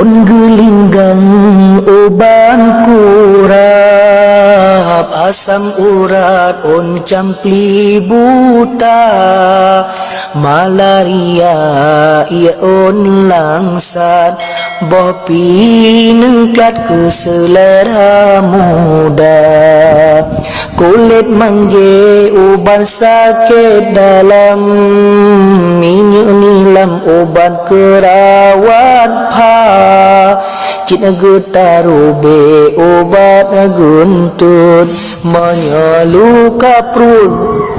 on gelinggang oban kurap asam urat on campli buta malaria ia on langsat bopi nengklat ke selera muda kulit mangge uban sakit dalam minyak nilam uban kerawat pa cina getarube obat guntut menyeluka prul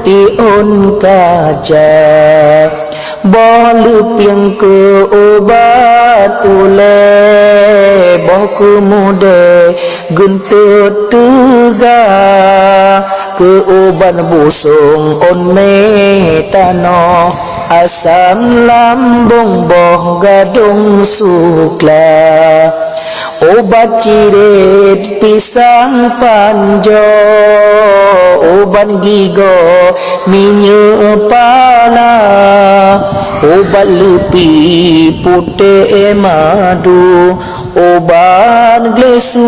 ion kaca boleh yang ke obat ule boh kemude guntut tegak ke obat busung on metano asam lambung boh gadung sukla obat cirit pisang panjo obat gigo minyak pala obat lepi putih madu obat glesu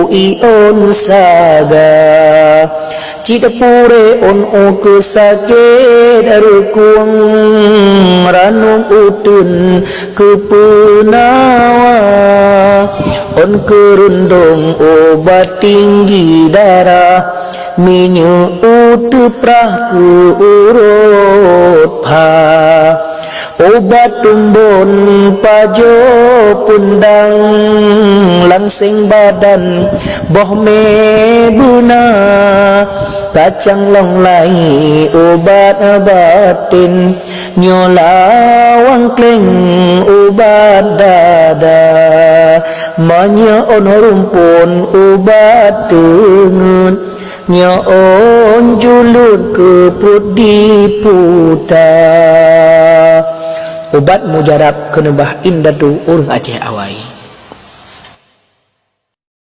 ion saga cita pure on o kesakit rukung ranung utun kepenawa on kerundung obat tinggi darah minyak utu prah ke urut pa obat tumbun pajo pundang langsing badan boh mebuna kacang long lai obat batin nyolawang kleng obat dada manya on rumpun obat tengun nyaon julur ke perut diputa obat mujarab kenebah indadu urang Aceh awai